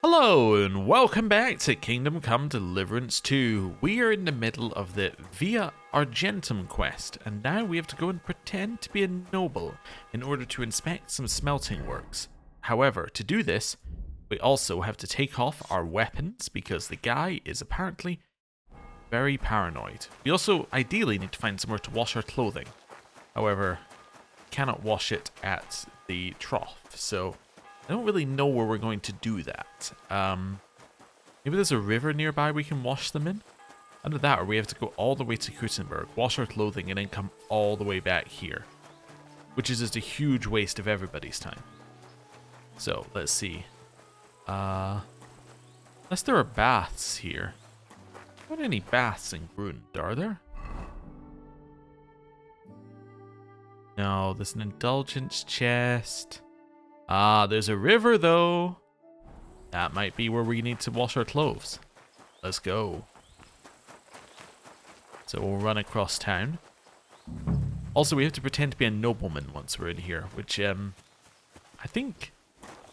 Hello and welcome back to Kingdom Come Deliverance 2. We are in the middle of the Via Argentum quest, and now we have to go and pretend to be a noble in order to inspect some smelting works. However, to do this, we also have to take off our weapons because the guy is apparently very paranoid. We also ideally need to find somewhere to wash our clothing. However, we cannot wash it at the trough, so I don't really know where we're going to do that. Maybe there's a river nearby we can wash them in? Either that or we have to go all the way to Gutenberg, wash our clothing, and then come all the way back here. Which is just a huge waste of everybody's time. So, let's see. Unless there are baths here. Not any baths in Grund, are there? No, there's an indulgence chest. Ah, there's a river though. That might be where we need to wash our clothes. Let's go. So we'll run across town. Also, we have to pretend to be a nobleman once we're in here, which I think,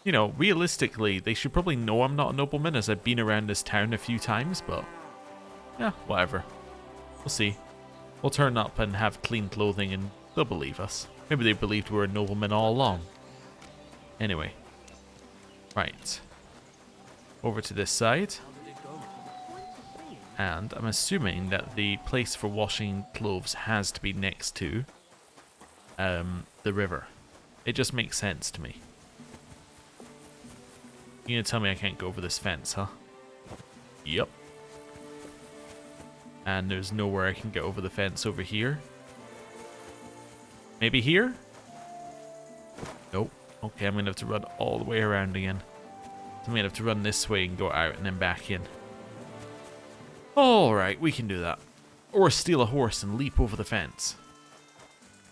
you know, realistically, they should probably know I'm not a nobleman as I've been around this town a few times, but yeah, whatever. We'll see. We'll turn up and have clean clothing and they'll believe us. Maybe they believed we were a nobleman all along. Anyway. Right. Over to this side. And I'm assuming that the place for washing clothes has to be next to the river. It just makes sense to me. You're gonna tell me I can't go over this fence, huh? Yep. And there's nowhere I can get over the fence over here. Maybe here? Nope. Okay, I'm gonna have to run all the way around again. So I'm gonna have to run this way and go out and then back in. Alright, we can do that. Or steal a horse and leap over the fence.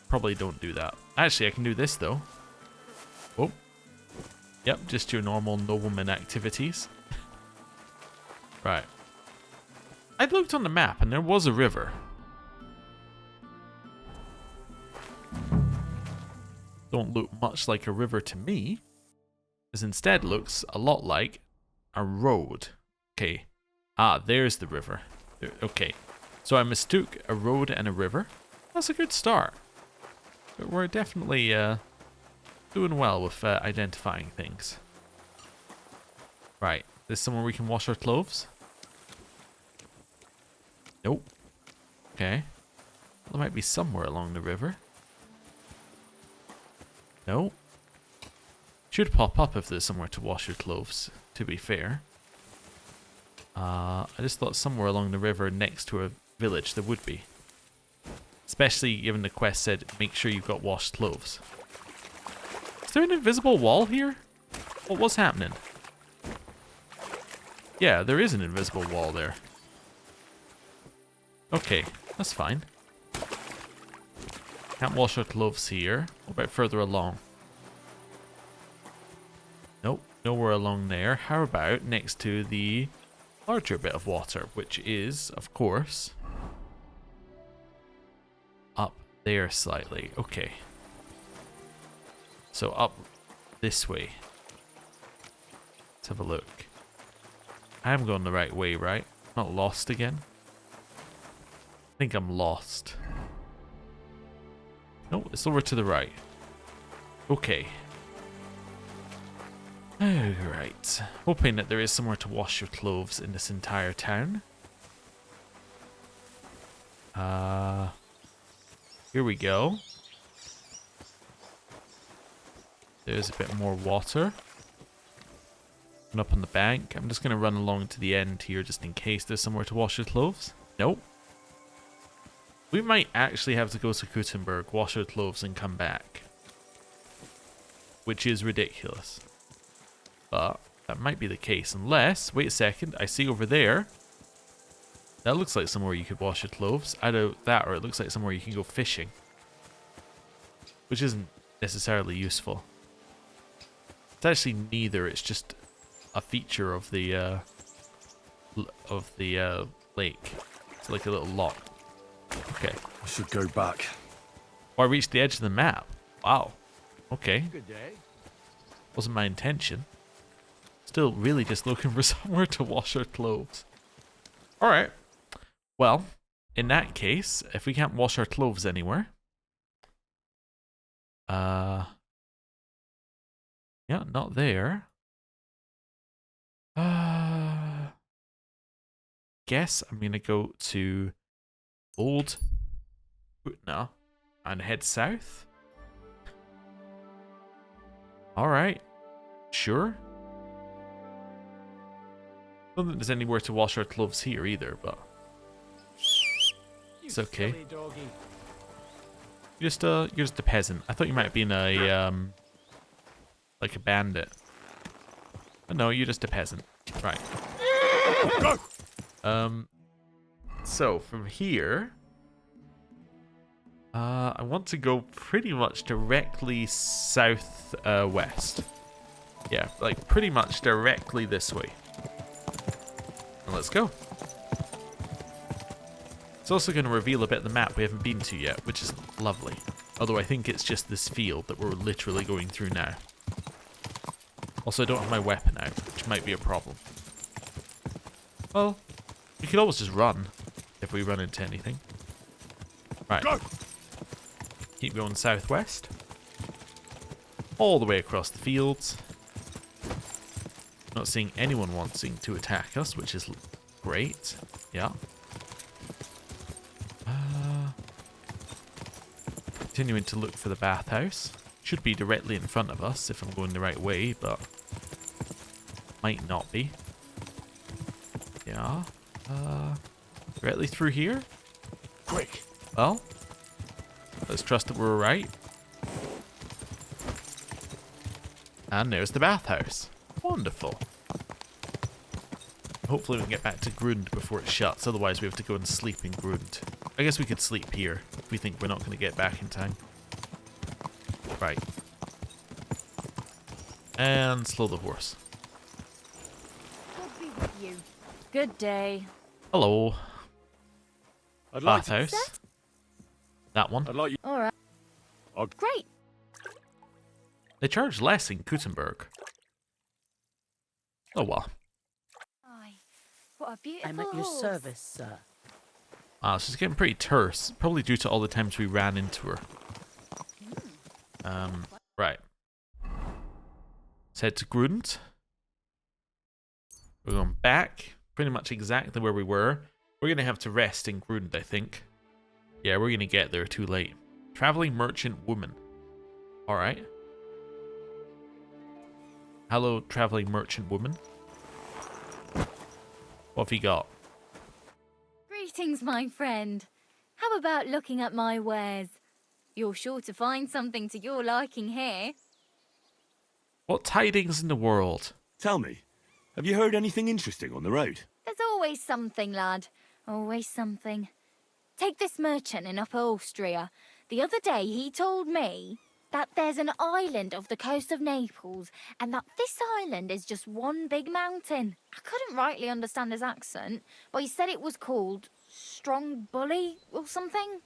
Probably don't do that. Actually, I can do this though. Oh. Yep, just your normal nobleman activities. Right. I looked on the map and there was a river. Don't look much like a river to me. This instead looks a lot like a road. Okay. Ah, there's the river. Okay. So I mistook a road and a river. That's a good start. But we're definitely doing well with identifying things. Right. There's somewhere we can wash our clothes. Nope. Okay. There might be somewhere along the river. No. Should pop up if there's somewhere to wash your clothes, to be fair. I just thought somewhere along the river next to a village there would be. Especially given the quest said, make sure you've got washed clothes. Is there an invisible wall here? What was happening? Yeah, there is an invisible wall there. Okay, that's fine. Can't wash our clothes here. What about further along? Nope, nowhere along there. How about next to the larger bit of water, which is, of course, up there slightly. Okay. So up this way. Let's have a look. I am going the right way, right? Not lost again? I think I'm lost. No, it's over to the right. Okay. Alright. Hoping that there is somewhere to wash your clothes in this entire town. Here we go. There's a bit more water. And up on the bank. I'm just going to run along to the end here just in case there's somewhere to wash your clothes. Nope. We might actually have to go to Gutenberg, wash our clothes, and come back. Which is ridiculous. But that might be the case. Unless, wait a second, I see over there. That looks like somewhere you could wash your clothes. Either that or it looks like somewhere you can go fishing. Which isn't necessarily useful. It's actually neither, it's just a feature of the lake. It's like a little lock. Okay. I should go back. Oh, I reached the edge of the map. Wow. Okay. Good day. Wasn't my intention. still really just looking for somewhere to wash our clothes. Alright. Well, in that case, if we can't wash our clothes anywhere... yeah, not there. Guess I'm gonna go to Old Putna and head south. Alright. Sure. I don't think there's anywhere to wash our clothes here either, but it's okay. You're just a peasant. I thought you might have been a like a bandit. But no, you're just a peasant. Right. So from here, I want to go pretty much directly south west. Yeah, like pretty much directly this way. And let's go. It's also going to reveal a bit of the map we haven't been to yet, which is lovely. Although I think it's just this field that we're literally going through now. Also, I don't have my weapon out, which might be a problem. Well, we could always just run if we run into anything. Right. Go. Keep going southwest. All the way across the fields. Not seeing anyone wanting to attack us, which is great. Yeah. Continuing to look for the bathhouse. Should be directly in front of us if I'm going the right way, but might not be. Yeah. Directly through here? Quick. Well, let's trust that we're right. And there's the bathhouse. Wonderful. Hopefully we can get back to Grund before it shuts, otherwise we have to go and sleep in Grund. I guess we could sleep here if we think we're not going to get back in time. Right. And slow the horse. God be with you. Good day. Hello. I'd like Bathhouse. That one. I'd like you. All right. Great. They charge less in Gutenberg. Oh well. Aye. What a beautiful I'm at your horse. service, sir. Ah, she's getting pretty terse. Probably due to all the times we ran into her. Right. Let's head to Grund. We're going back. Pretty much exactly where we were. We're going to have to rest in Grund, I think. Yeah, we're going to get there too late. Traveling merchant woman. Alright. Hello, traveling merchant woman. What have you got? Greetings, my friend. How about looking at my wares? You're sure to find something to your liking here. What tidings in the world? Tell me, have you heard anything interesting on the road? There's always something, lad. Always something. Take this merchant in Upper Austria. The other day he told me that there's an island off the coast of Naples and that this island is just one big mountain. I couldn't rightly understand his accent, but he said it was called Strong Bully or something.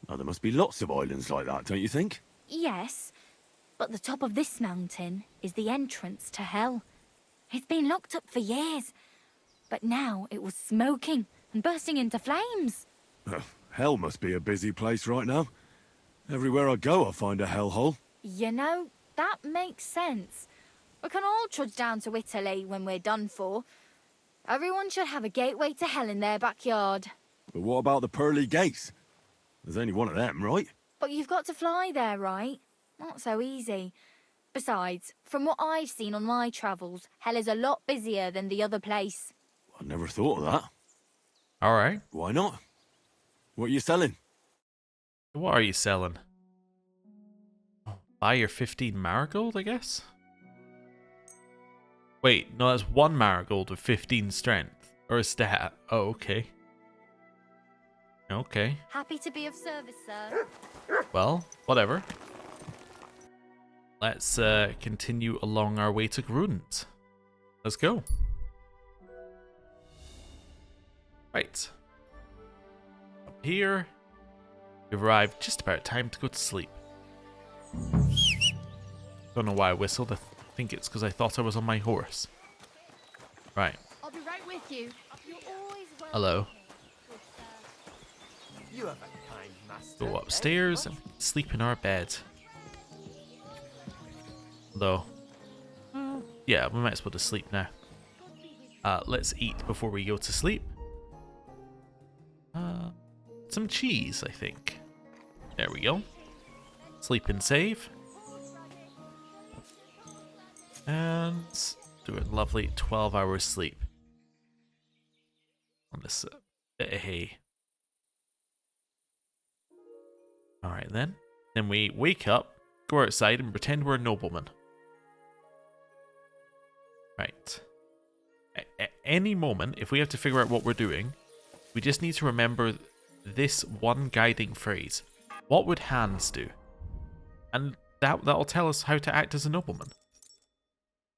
Oh, there must be lots of islands like that, don't you think? Yes, but the top of this mountain is the entrance to hell. It's been locked up for years, but now it was smoking and bursting into flames. Hell must be a busy place right now. Everywhere I go, I find a hellhole. You know, that makes sense. We can all trudge down to Italy when we're done for. Everyone should have a gateway to hell in their backyard. But what about the pearly gates? There's only one of them, right? But you've got to fly there, right? Not so easy. Besides, from what I've seen on my travels, hell is a lot busier than the other place. I never thought of that. Alright. Why not? What are you selling? What are you selling? Buy your 15 marigold, I guess? Wait, no, that's 1 marigold with 15 strength. Or a stat. Oh, okay. Okay. Happy to be of service, sir. Well, whatever. Let's continue along our way to Grund. Let's go. Right. Up here. We've arrived just about time to go to sleep. Don't know why I whistled. I think it's because I thought I was on my horse. Right. I'll be right with you. You're always welcome Hello. here, good sir. You have a kind master. Go upstairs and sleep in our bed. Though, yeah, we might as well just sleep now. Let's eat before we go to sleep. Some cheese, I think. There we go. Sleep and save. And do a lovely 12 hours sleep. On this bit of hay. Alright then. Then we wake up, go outside and pretend we're a nobleman. Right. At any moment, if we have to figure out what we're doing, we just need to remember this one guiding phrase. What would Hans do? And that'll tell us how to act as a nobleman.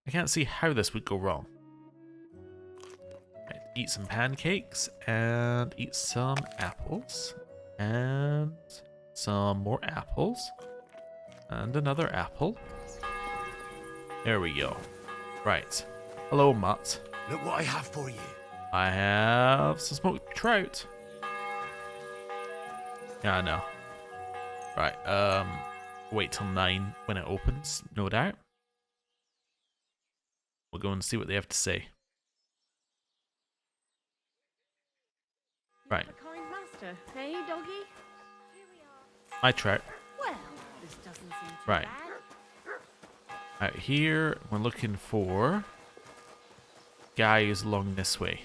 I can't see how this would go wrong. Right, eat some pancakes and eat some apples. And some more apples. And another apple. There we go. Right. Hello, Mutt. Look what I have for you. I have some smoked trout. Yeah, I know. Right, wait till 9 when it opens, no doubt. We'll go and see what they have to say. Right, A kind master, hey, doggy? my trout. Well, this doesn't seem too Right. bad. Out here, we're looking for guy who's along this way.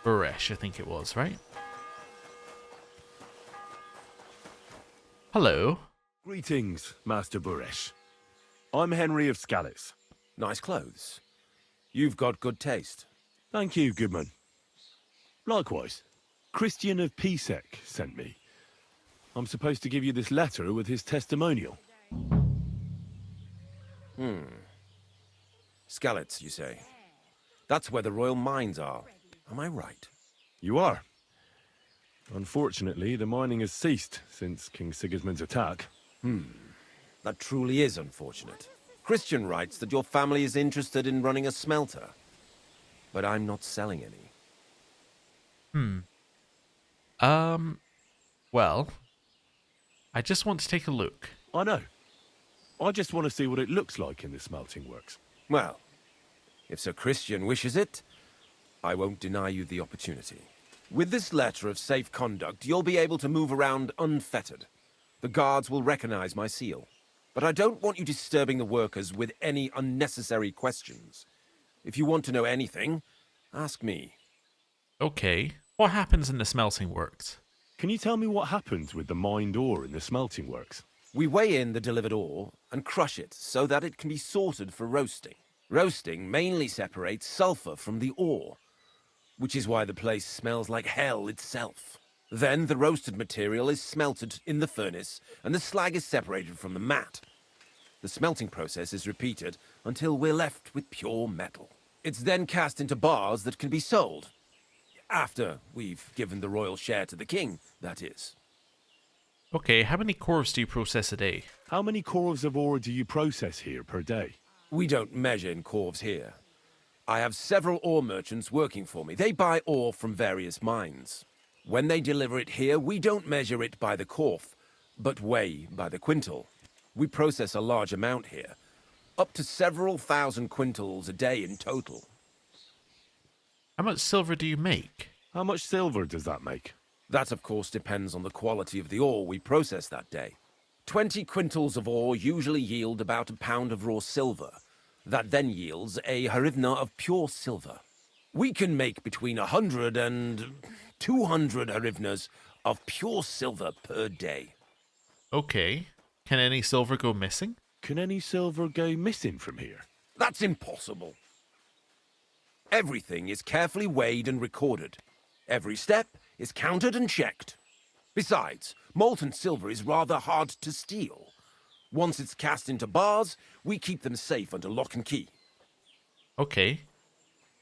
Buresh, I think it was, right? Hello. Greetings, Master Buresh. I'm Henry of Scallis. Nice clothes. You've got good taste. Thank you, Goodman. Likewise, Christian of Pisek sent me. I'm supposed to give you this letter with his testimonial. Skallets, you say? That's where the royal mines are. Am I right? You are. Unfortunately, the mining has ceased since King Sigismund's attack. That truly is unfortunate. Christian writes that your family is interested in running a smelter. But I'm not selling any. Well, I just want to take a look. I know. I just want to see what it looks like in the smelting works. Well, if Sir Christian wishes it, I won't deny you the opportunity. With this letter of safe conduct, you'll be able to move around unfettered. The guards will recognize my seal. But I don't want you disturbing the workers with any unnecessary questions. If you want to know anything, ask me. Okay, what happens in the smelting works? Can you tell me what happens with the mined ore in the smelting works? We weigh in the delivered ore and crush it so that it can be sorted for roasting. Roasting mainly separates sulfur from the ore, which is why the place smells like hell itself. Then the roasted material is smelted in the furnace and the slag is separated from the matte. The smelting process is repeated until we're left with pure metal. It's then cast into bars that can be sold. After we've given the royal share to the king, that is. Okay, how many cores do you process a day? How many cores of ore do you process here per day? We don't measure in corves here. I have several ore merchants working for me. They buy ore from various mines. When they deliver it here, we don't measure it by the corf, but weigh by the quintal. We process a large amount here, up to several thousand quintals a day in total. How much silver do you make? How much silver does that make? That, of course, depends on the quality of the ore we process that day. 20 quintals of ore usually yield about a pound of raw silver. That then yields a hryvnia of pure silver. We can make between 100 and 200 hryvnias of pure silver per day. Okay, can any silver go missing? Can any silver go missing from here? That's impossible. Everything is carefully weighed and recorded. Every step is counted and checked. Besides, molten silver is rather hard to steal. Once it's cast into bars, we keep them safe under lock and key. Okay.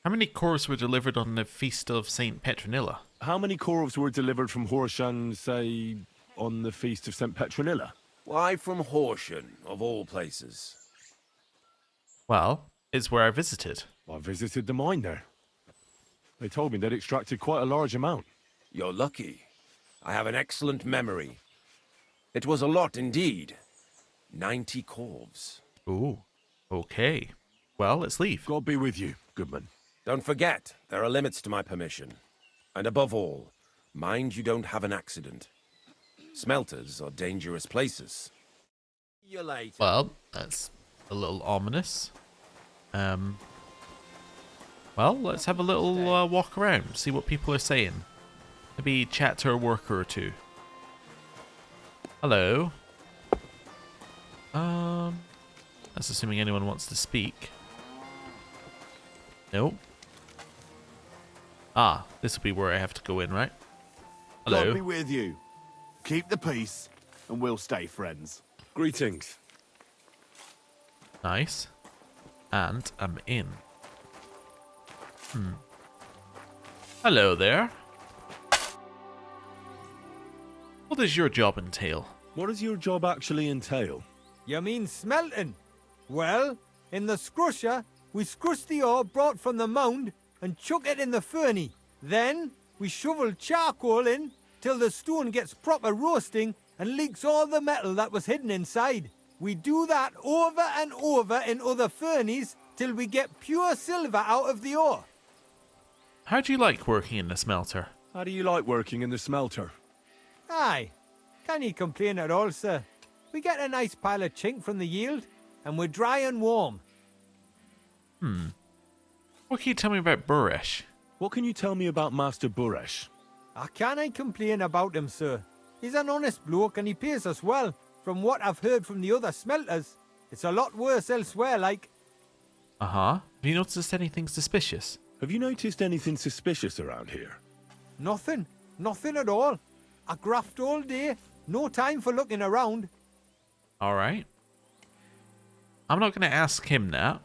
How many cores were delivered on the Feast of St. Petronilla? How many corves were delivered from Horshan, say, on the Feast of St. Petronilla? Why from Horsham, of all places? Well, is where I visited. I visited the mine there. They told me they'd extracted quite a large amount. You're lucky. I have an excellent memory. It was a lot indeed. 90 corves. Ooh. Okay. Well, let's leave. God be with you, Goodman. Don't forget, there are limits to my permission. And above all, mind you don't have an accident. Smelters are dangerous places. See you later. Well, that's a little ominous. Well, let's have a little walk around, see what people are saying. Maybe chat to a worker or two. Hello. That's assuming anyone wants to speak. Nope. Ah, this will be where I have to go in, right? God be Hello. with you. Keep the peace, and we'll stay friends. Greetings. Nice. And I'm in. Hello there. What does your job entail? What does your job actually entail? You mean smelting? Well, in the scrusher, we scrush the ore brought from the mound and chuck it in the furnace. Then, we shovel charcoal in till the stone gets proper roasting and leaks all the metal that was hidden inside. We do that over and over in other furnaces till we get pure silver out of the ore. How do you like working in the smelter? How do you like working in the smelter? Aye, can you complain at all, sir? We get a nice pile of chink from the yield, and we're dry and warm. What can you tell me about Buresh? What can you tell me about Master Buresh? I can't complain about him, sir. He's an honest bloke and he pays us well. From what I've heard from the other smelters, it's a lot worse elsewhere, like. Uh-huh. Have you noticed anything suspicious? Have you noticed anything suspicious around here? Nothing. Nothing at all. I graft all day. No time for looking around. Alright. I'm not going to ask him that.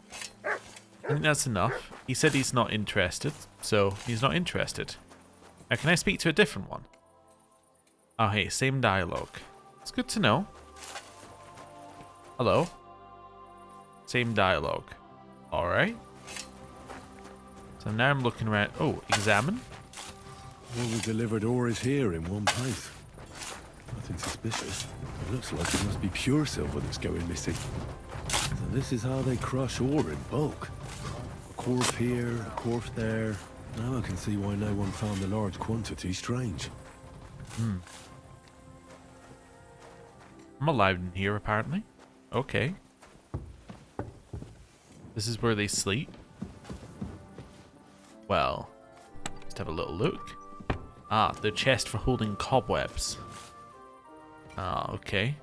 I think that's enough. He said he's not interested, so he's not interested. Now, can I speak to a different one? Oh, hey, same dialogue. It's good to know. Hello. Same dialogue. Alright. So now I'm looking around. Oh, examine. All the delivered ore is here in one place. Nothing suspicious. It looks like it must be pure silver that's going missing. So this is how they crush ore in bulk. A corp here, a corp there. Now I can see why no one found the large quantity strange. I'm alive in here, apparently. Okay. This is where they sleep. Well, let's have a little look. Ah, the chest for holding cobwebs. Ah, okay.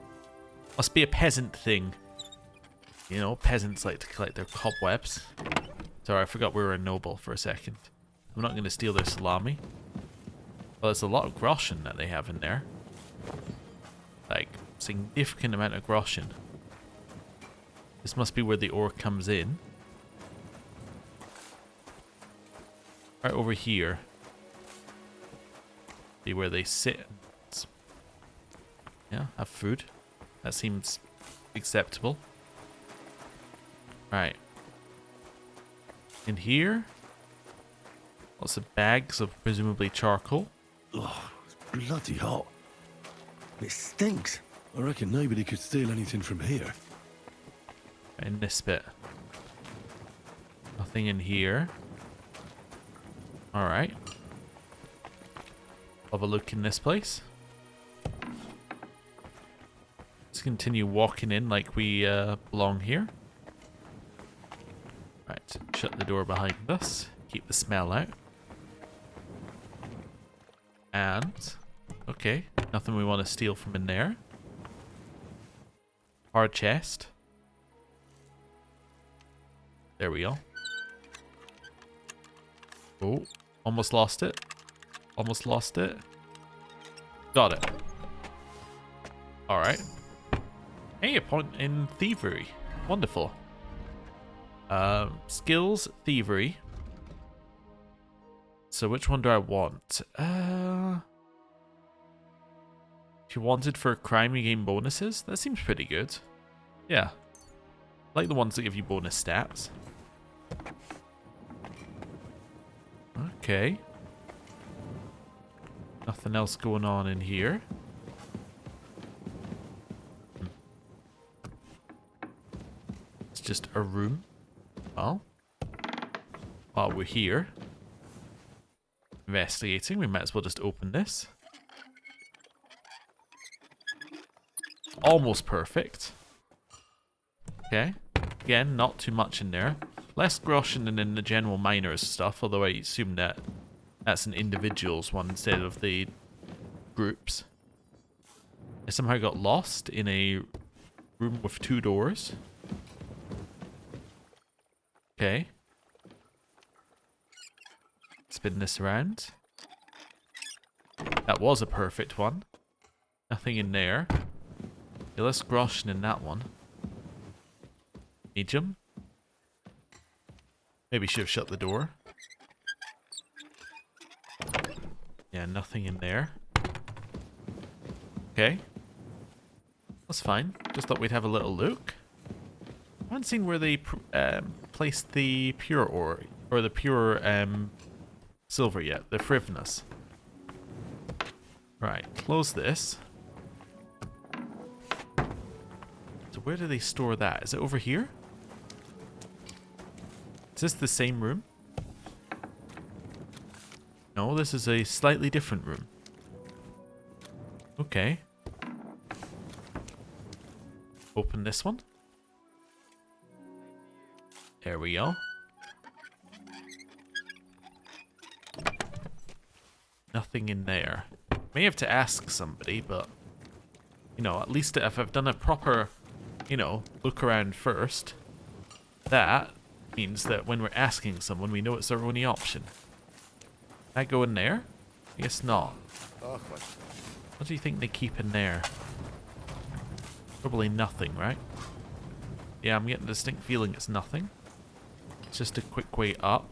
Must be a peasant thing. You know, peasants like to collect their cobwebs. Sorry, I forgot we were a noble for a second. I'm not going to steal their salami. Well, there's a lot of groschen that they have in there. Like, significant amount of groschen. This must be where the ore comes in. Right over here. Be where they sit. Yeah, have food. That seems acceptable. Right. In here. Lots of bags of presumably charcoal. Oh, it's bloody hot. It stinks. I reckon nobody could steal anything from here. In this bit. Nothing in here. Alright. Have a look in this place. Let's continue walking in like we belong here. Right, shut the door behind us. Keep the smell out. And, okay, nothing we want to steal from in there. Hard chest. There we go. Oh, almost lost it. Almost lost it. Got it. Alright. Hey, a point in thievery. Wonderful. Skills, thievery. So which one do I want? If you wanted for a crime, you gain bonuses. That seems pretty good. Yeah. I like the ones that give you bonus stats. Okay. Nothing else going on in here. It's just a room. Well, while we're here investigating, we might as well just open this. Almost perfect. Okay. Again, not too much in there. Less groschen than in the general miners stuff, although I assume that that's an individual's one instead of the groups. I somehow got lost in a room with 2 doors. Okay. Spin this around. That was a perfect one. Nothing in there. Yeah, less groschen in that one. Medium. Maybe should have shut the door. Yeah, nothing in there. Okay. That's fine. Just thought we'd have a little look. I haven't seen where they placed the pure ore, or the pure silver yet. The Frivnus. Right, close this. So where do they store that? Is it over here? Is this the same room? No, this is a slightly different room. Okay. Open this one. There we go. Nothing in there. May have to ask somebody, but you know, at least if I've done a proper, you know, look around first, that means that when we're asking someone, we know it's our only option. Can I go in there? I guess not. What do you think they keep in there? Probably nothing, right? Yeah, I'm getting a distinct feeling it's nothing. It's just a quick way up.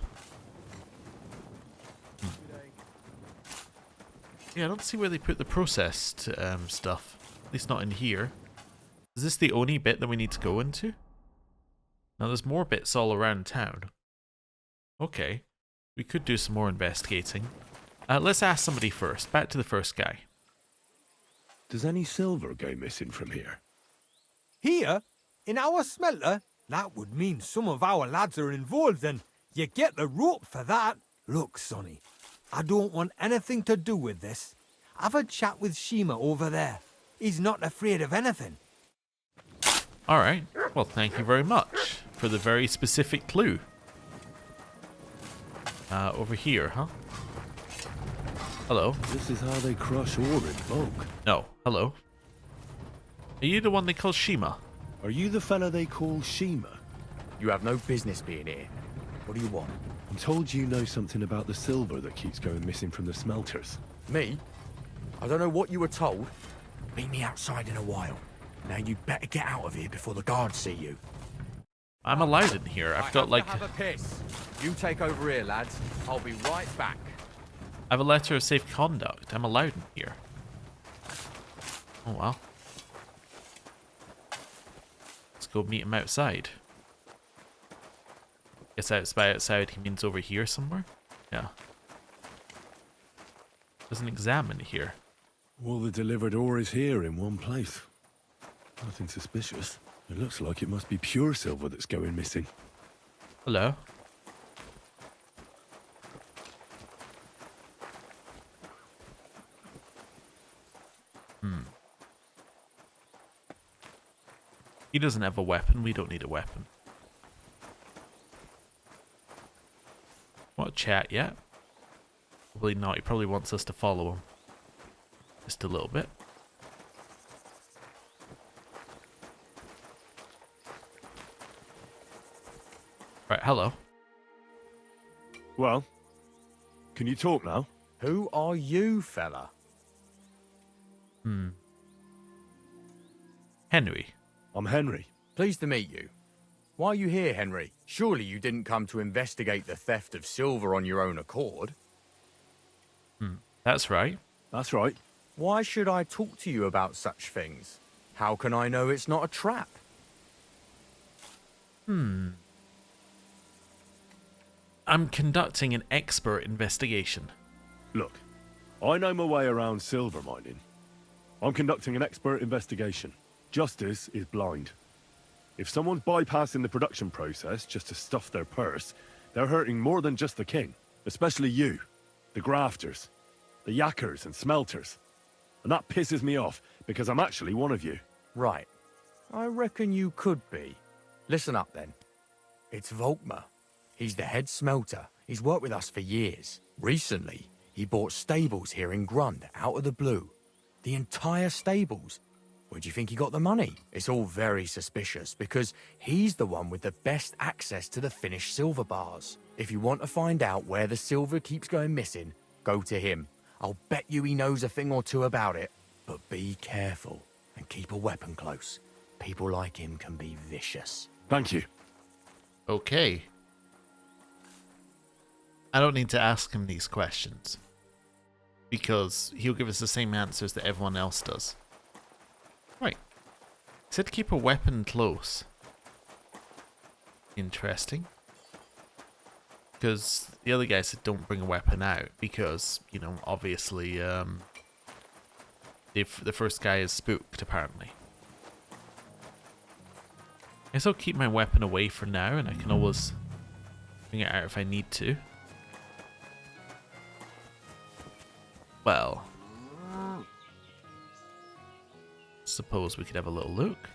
Yeah, I don't see where they put the processed stuff. At least not in here. Is this the only bit that we need to go into? Now there's more bits all around town. Okay. We could do some more investigating. Let's ask somebody first. Back to the first guy. Does any silver go missing from here? Here, in our smelter, that would mean some of our lads are involved, and you get the rope for that. Look, Sonny, I don't want anything to do with this. Have a chat with Shima over there. He's not afraid of anything. Alright. Well, thank you very much for the very specific clue. Over here, huh? Hello. This is how they crush ore in bulk. No. Hello. Are you the one they call Shima? Are you the fella they call Shima? You have no business being here. What do you want? I'm told you know something about the silver that keeps going missing from the smelters. Me? I don't know what you were told. Meet me outside in a while. Now you'd better get out of here before the guards see you. I'm allowed in here. I've got like... have a piss. You take over here, lads. I'll be right back. I have a letter of safe conduct. I'm allowed in here. Oh, well. Let's go meet him outside. Guess by outside he means over here somewhere? Yeah. There's an examine here. All the delivered ore is here in one place. Nothing suspicious. It looks like it must be pure silver that's going missing. Hello. He doesn't have a weapon. We don't need a weapon. Want to chat yet? Probably not. He probably wants us to follow him. Just a little bit. Right, hello. Well, can you talk now? Who are you, fella? Henry. I'm Henry. Pleased to meet you. Why are you here, Henry? Surely you didn't come to investigate the theft of silver on your own accord. That's right. That's right. Why should I talk to you about such things? How can I know it's not a trap? I'm conducting an expert investigation. Look, I know my way around silver mining. I'm conducting an expert investigation. Justice is blind. If someone's bypassing the production process just to stuff their purse, they're hurting more than just the king. Especially you, the grafters, the yackers and smelters. And that pisses me off, because I'm actually one of you. Right. I reckon you could be. Listen up, then. It's Volkmar. He's the head smelter. He's worked with us for years. Recently, he bought stables here in Grund, out of the blue. The entire stables. Where do you think he got the money? It's all very suspicious, because he's the one with the best access to the finished silver bars. If you want to find out where the silver keeps going missing, go to him. I'll bet you he knows a thing or two about it. But be careful, and keep a weapon close. People like him can be vicious. Thank you. Okay. I don't need to ask him these questions, because he'll give us the same answers that everyone else does. Right. He said keep a weapon close. Interesting. Because the other guy said don't bring a weapon out, because, you know, obviously, if the first guy is spooked, apparently. I guess I'll keep my weapon away for now, and I can always bring it out if I need to. Well, suppose we could have a little look.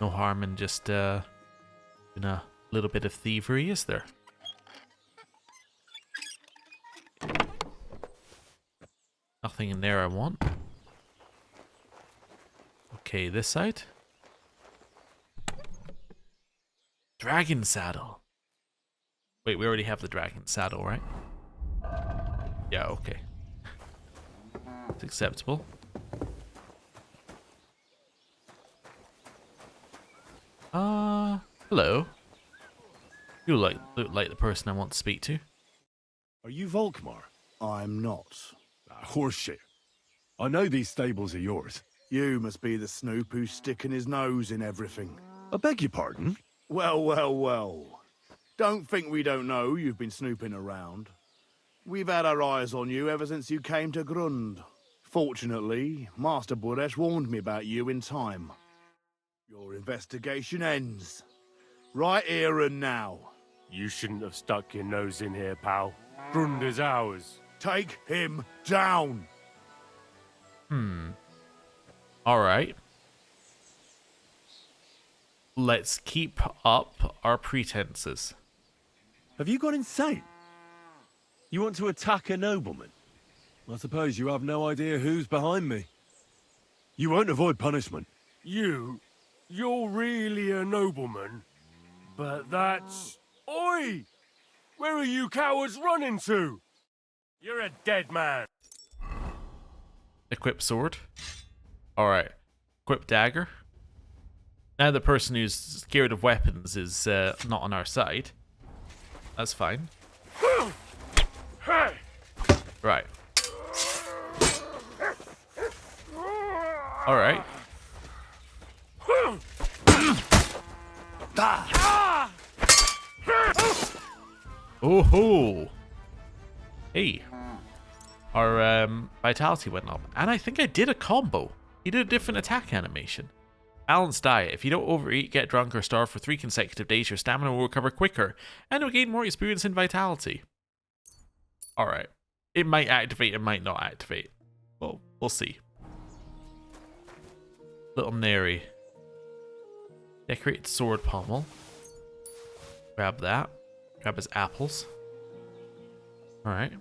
No harm in just in a little bit of thievery, is there? Nothing in there I want. Okay, this side. Dragon saddle. Wait, we already have the dragon saddle, right? Yeah, okay. It's acceptable. Hello. You look like the person I want to speak to. Are you Volkmar? I'm not. Horseshit. I know these stables are yours. You must be the snoop who's sticking his nose in everything. I beg your pardon? Well, well, well. Don't think we don't know you've been snooping around. We've had our eyes on you ever since you came to Grund. Fortunately, Master Buresh warned me about you in time. Your investigation ends. Right here and now. You shouldn't have stuck your nose in here, pal. Grund is ours. Take him down! Alright. Let's keep up our pretenses. Have you gone insane? You want to attack a nobleman? I suppose you have no idea who's behind me. You won't avoid punishment. You're really a nobleman? But that's... Oi! Where are you cowards running to? You're a dead man. Equip sword. Alright. Equip dagger. Now the person who's scared of weapons is not on our side. That's fine. Right. Alright. Oh ho! Hey. Our vitality went up. And I think I did a combo. He did a different attack animation. Balanced diet. If you don't overeat, get drunk, or starve for 3 consecutive days, your stamina will recover quicker, and you'll gain more experience in vitality. Alright. It might activate, it might not activate. Well, we'll see. Little Neri. Decorate sword pommel. Grab that. Grab his apples. Alright.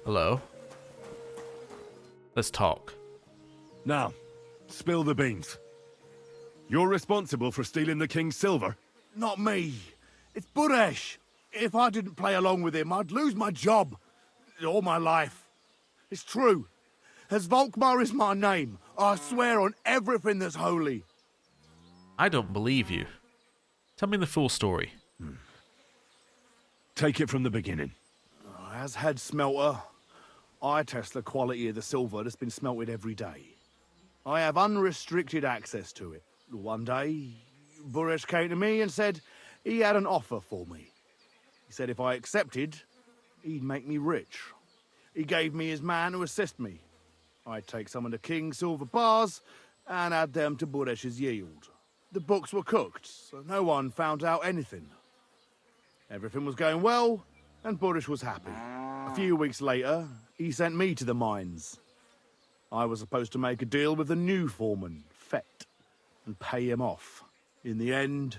Hello. Let's talk. Now, spill the beans. You're responsible for stealing the king's silver? Not me. It's Buresh. If I didn't play along with him, I'd lose my job. All my life. It's true. As Volkmar is my name, I swear on everything that's holy. I don't believe you. Tell me the full story. Take it from the beginning. As head smelter, I test the quality of the silver that's been smelted every day. I have unrestricted access to it. One day, Buresh came to me and said he had an offer for me. He said if I accepted, he'd make me rich. He gave me his man to assist me. I'd take some of the king's silver bars and add them to Buresh's yield. The books were cooked, so no one found out anything. Everything was going well, and Buresh was happy. A few weeks later, he sent me to the mines. I was supposed to make a deal with the new foreman, Fett, and pay him off. In the end,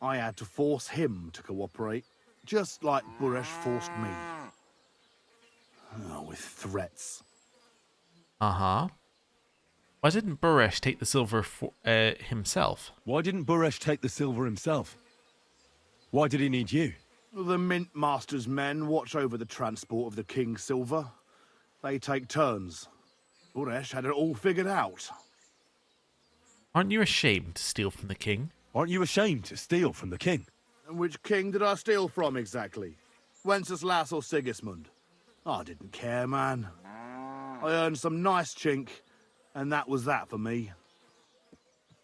I had to force him to cooperate, just like Buresh forced me. Oh, with threats. Uh-huh. Why didn't Buresh take the silver himself? Why didn't Buresh take the silver himself? Why did he need you? The Mint Master's men watch over the transport of the king's silver. They take turns. Buresh had it all figured out. Aren't you ashamed to steal from the king? Aren't you ashamed to steal from the king? And which king did I steal from exactly? Wenceslas or Sigismund? I didn't care, man. I earned some nice chink, and that was that for me.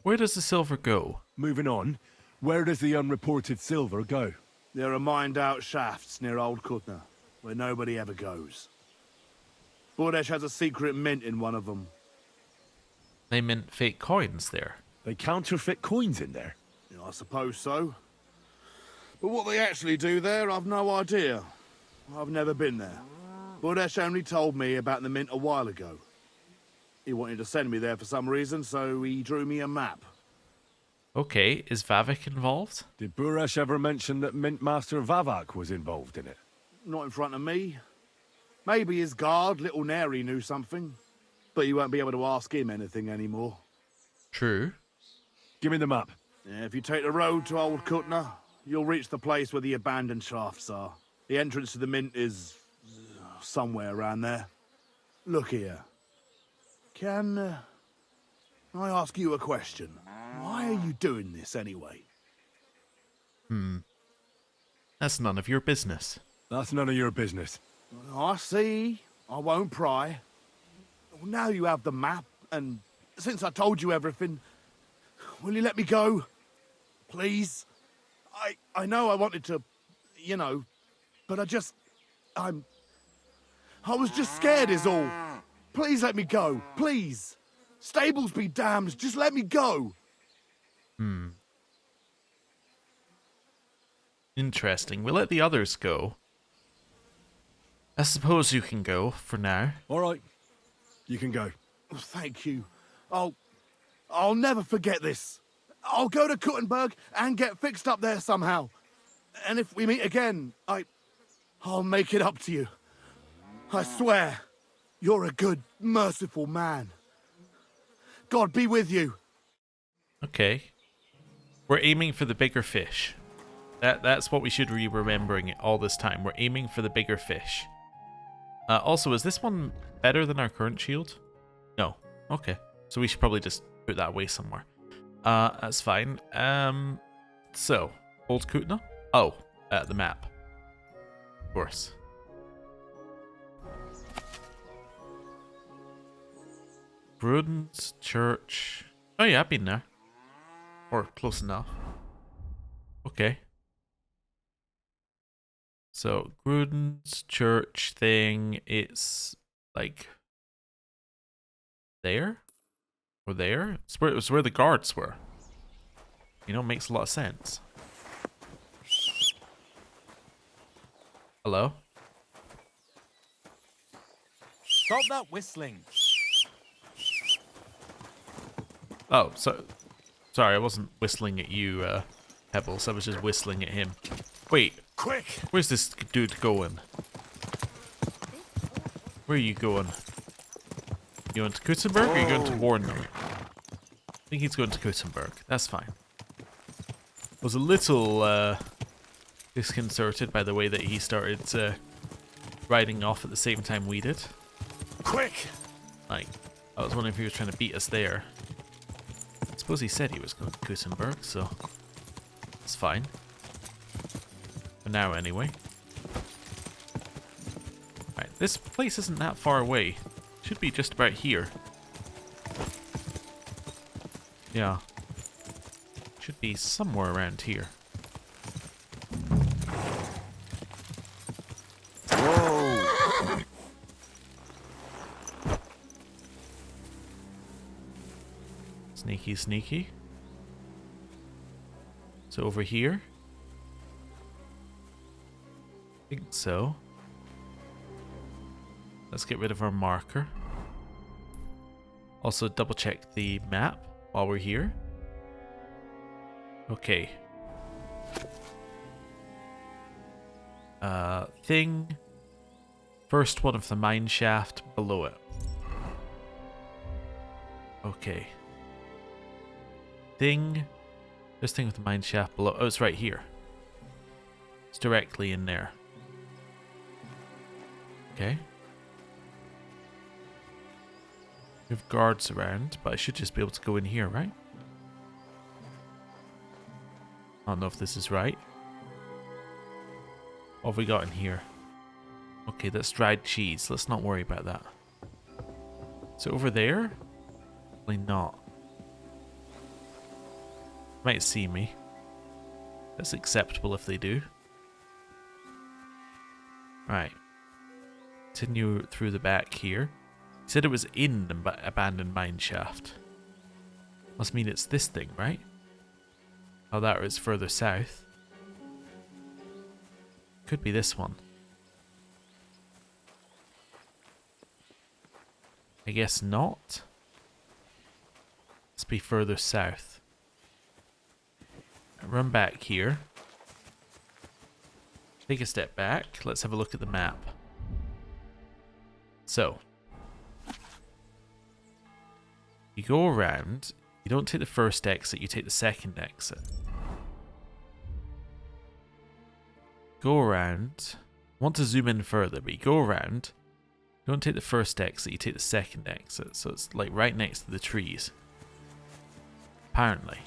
Where does the silver go? Moving on, where does the unreported silver go? There are mined-out shafts near Old Kutna, where nobody ever goes. Buresh has a secret mint in one of them. They mint fake coins there. They counterfeit coins in there. Yeah, I suppose so. But what they actually do there, I've no idea. I've never been there. Buresh only told me about the mint a while ago. He wanted to send me there for some reason, so he drew me a map. Okay, is Vavik involved? Did Buresh ever mention that Mint Master Vavak was involved in it? Not in front of me. Maybe his guard, Little Neri, knew something. But you won't be able to ask him anything anymore. True. Give me the map. Yeah, if you take the road to Old Kutna, you'll reach the place where the abandoned shafts are. The entrance to the mint is somewhere around there. Look here. Can I ask you a question? Why are you doing this anyway? That's none of your business. That's none of your business. I see. I won't pry. Well, now you have the map, and since I told you everything, will you let me go? Please? I know I wanted to, you know, but I was just scared is all. Please let me go, please. Stables be damned, just let me go. Interesting. We'll let the others go. I suppose you can go for now. All right. You can go. Oh, thank you. I'll never forget this. I'll go to Kuttenberg and get fixed up there somehow. And if we meet again, I'll make it up to you. I swear, you're a good, merciful man. God be with you. Okay. We're aiming for the bigger fish. That's what we should be remembering all this time. We're aiming for the bigger fish. Also, is this one better than our current shield? No. Okay. So we should probably just put that away somewhere. That's fine. So, Old Kutna? Oh, the map. Of course. Gruden's Church. Oh yeah, I've been there. Or close enough. Okay. So, Gruden's Church thing, it's like there? Or there? It was where the guards were. You know, makes a lot of sense. Hello? Stop that whistling. Oh, sorry, I wasn't whistling at you, Pebbles. I was just whistling at him. Wait. Quick! Where's this dude going? Where are you going? You going to Kutzenberg or are you going to warn them? I think he's going to Kutzenberg. That's fine. Was a little disconcerted by the way that he started riding off at the same time we did. Quick! Like, I was wondering if he was trying to beat us there. I suppose he said he was going to Kutzenberg, so it's fine. For now, anyway. Right, this place isn't that far away. Should be just about here. Yeah. be somewhere around here. Whoa! Sneaky, sneaky. So over here? I think so. Let's get rid of our marker. Also double check the map while we're here. Okay. Thing. First one of the mine shaft below it. Okay. Thing. This thing with the mine shaft below. Oh, it's right here. It's directly in there. Okay. We have guards around, but I should just be able to go in here, right? I don't know if this is right. What have we got in here? Okay, that's dried cheese. Let's not worry about that. So over there? Probably not. Might see me. That's acceptable if they do. Right. Continue through the back here. He said it was in the abandoned mine shaft. Must mean it's this thing, right? Oh, that is further south. Could be this one. I guess not. Let's be further south. Run back here. Take a step back. Let's have a look at the map. So, you go around. You don't take the first exit, you take the second exit. Go around. I want to zoom in further, but you go around. You don't take the first exit, you take the second exit. So it's like right next to the trees. Apparently.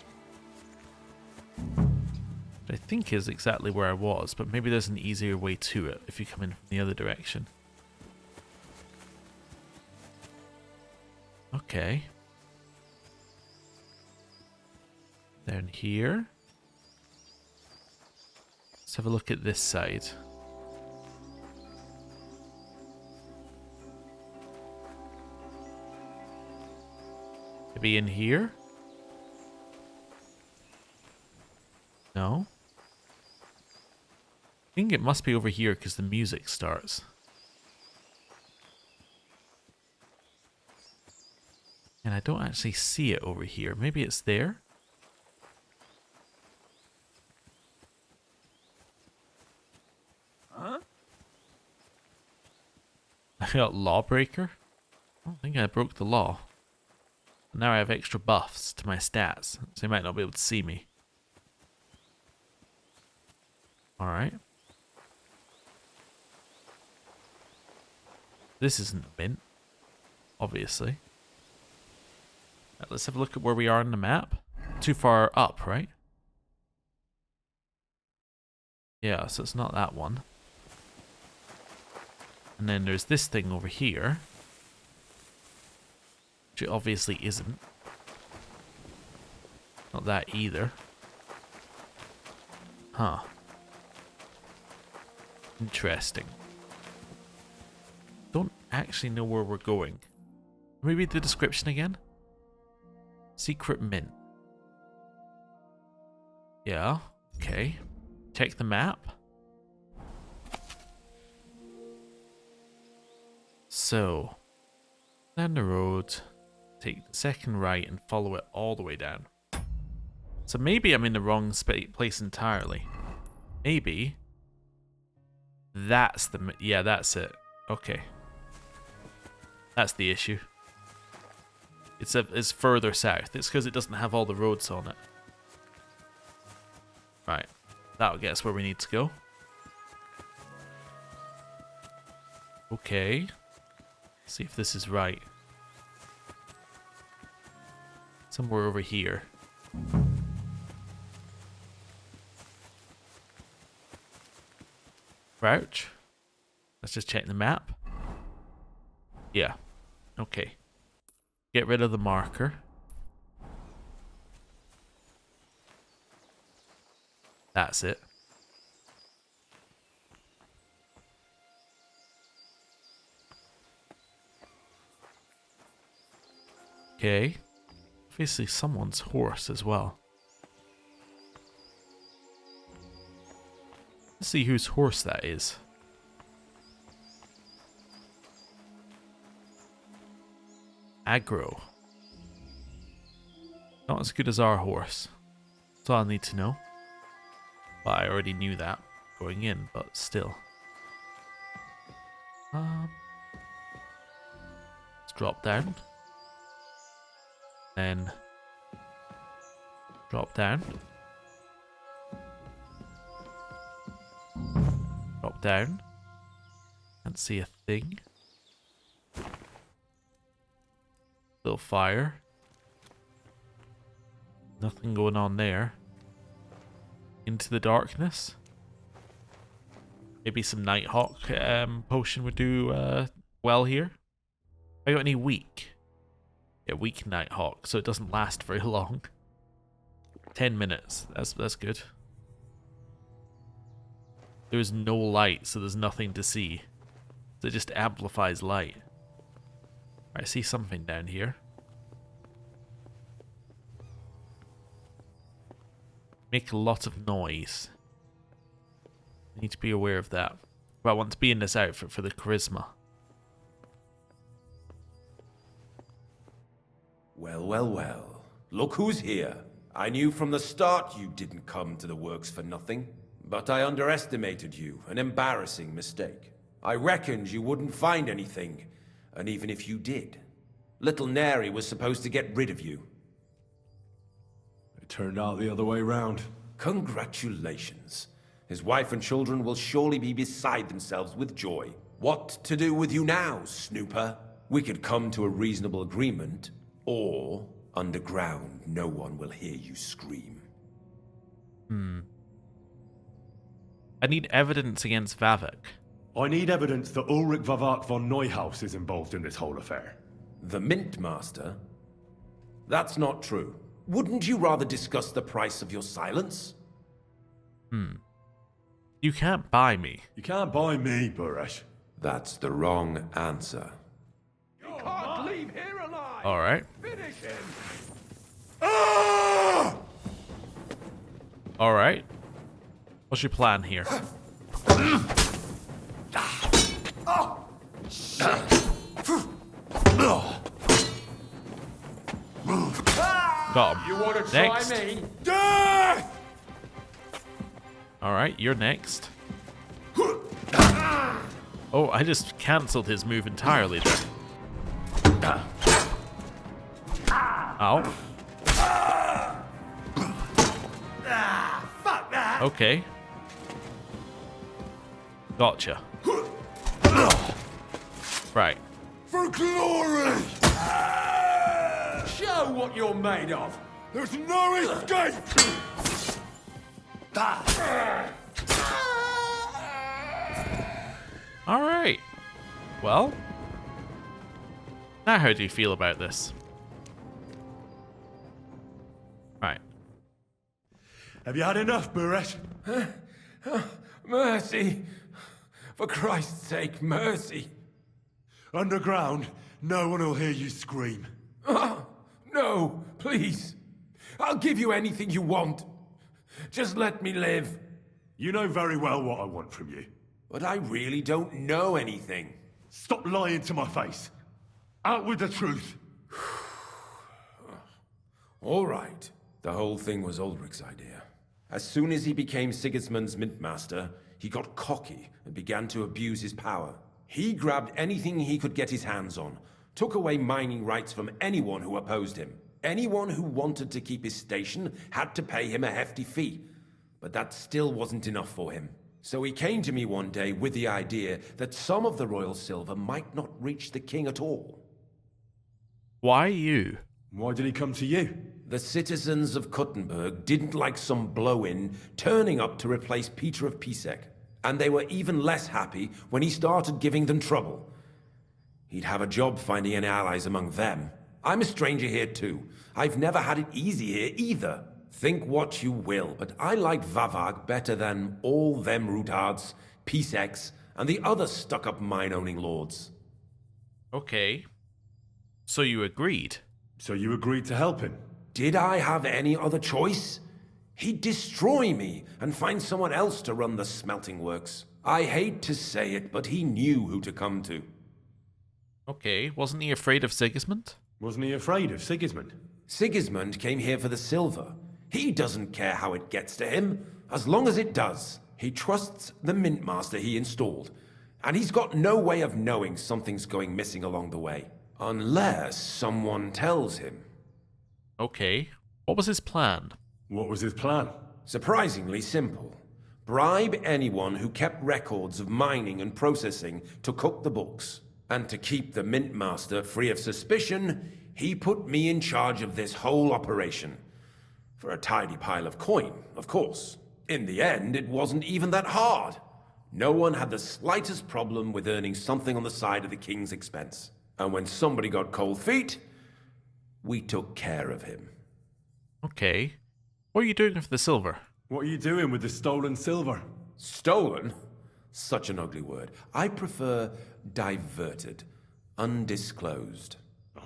Which I think is exactly where I was, but maybe there's an easier way to it if you come in from the other direction. Okay. Down here. Let's have a look at this side. Maybe in here? No? I think it must be over here because the music starts. And I don't actually see it over here. Maybe it's there? Huh? I got Lawbreaker? I don't think I broke the law. Now I have extra buffs to my stats, so they might not be able to see me. Alright. This isn't a mint, obviously. Right, let's have a look at where we are on the map. Too far up, right? Yeah, so it's not that one. And then there's this thing over here. Which it obviously isn't. Not that either. Huh. Interesting. Don't actually know where we're going. Let me read the description again. Secret mint. Yeah, okay. Check the map. So, down the road, take the second right and follow it all the way down. So maybe I'm in the wrong place entirely. Maybe that's the... Yeah, that's it. Okay. That's the issue. It's further south. It's because it doesn't have all the roads on it. Right. That'll get us where we need to go. Okay. See if this is right. Somewhere over here. Crouch. Let's just check the map. Yeah. Okay. Get rid of the marker. That's it. Okay. Obviously someone's horse as well. Let's see whose horse that is. Aggro. Not as good as our horse. That's all I need to know. But I already knew that going in, but still. Let's drop down. Then drop down. Drop down. Can't see a thing. Little fire. Nothing going on there. Into the darkness. Maybe some Nighthawk potion would do well here. I got any weak? Yeah, weak Nighthawk, so it doesn't last very long. 10 minutes. That's good. There's no light, so there's nothing to see. So it just amplifies light. I see something down here. Make a lot of noise. I need to be aware of that. But I want to be in this outfit for the charisma. Well, well, well. Look who's here. I knew from the start you didn't come to the works for nothing. But I underestimated you. An embarrassing mistake. I reckoned you wouldn't find anything. And even if you did, little Neri was supposed to get rid of you. It turned out the other way round. Congratulations. His wife and children will surely be beside themselves with joy. What to do with you now, Snooper? We could come to a reasonable agreement, or underground no one will hear you scream. I need evidence against Vavok. I need evidence that Ulrich Vavak von Neuhaus is involved in this whole affair. The Mint Master? That's not true. Wouldn't you rather discuss the price of your silence? You can't buy me. You can't buy me, Buresh. That's the wrong answer. You can't leave here alive! Alright. Finish him! Alright. What's your plan here? Got him. You want to try Next. me? Death! Alright, you're next. Oh, I just cancelled his move entirely there. Ow. Okay. Gotcha. Right. For glory! Show what you're made of! There's no escape! Alright. Well. Now how do you feel about this? Right. Have you had enough, Buresh? Mercy! For Christ's sake, mercy! Underground, no one will hear you scream. No, please. I'll give you anything you want. Just let me live. You know very well what I want from you. But I really don't know anything. Stop lying to my face. Out with the truth. All right. The whole thing was Ulrich's idea. As soon as he became Sigismund's Mintmaster, he got cocky and began to abuse his power. He grabbed anything he could get his hands on, took away mining rights from anyone who opposed him. Anyone who wanted to keep his station had to pay him a hefty fee. But that still wasn't enough for him. So he came to me one day with the idea that some of the royal silver might not reach the king at all. Why you? Why did he come to you? The citizens of Kuttenberg didn't like some blow-in turning up to replace Peter of Pisek. And they were even less happy when he started giving them trouble. He'd have a job finding any allies among them. I'm a stranger here too. I've never had it easy here either. Think what you will, but I like Vavag better than all them Rutards, Peacex, and the other stuck-up mine-owning lords. Okay. So you agreed? So you agreed to help him? Did I have any other choice? He'd destroy me and find someone else to run the smelting works. I hate to say it, but he knew who to come to. Okay, wasn't he afraid of Sigismund? Wasn't he afraid of Sigismund? Sigismund came here for the silver. He doesn't care how it gets to him, as long as it does. He trusts the mint master he installed, and he's got no way of knowing something's going missing along the way. Unless someone tells him. Okay, what was his plan? What was his plan? Surprisingly simple. Bribe anyone who kept records of mining and processing to cook the books. And to keep the mint master free of suspicion, he put me in charge of this whole operation. For a tidy pile of coin, of course. In the end, it wasn't even that hard. No one had the slightest problem with earning something on the side of the king's expense. And when somebody got cold feet, we took care of him. Okay. What are you doing with the silver? What are you doing with the stolen silver? Stolen? Such an ugly word. I prefer diverted, undisclosed.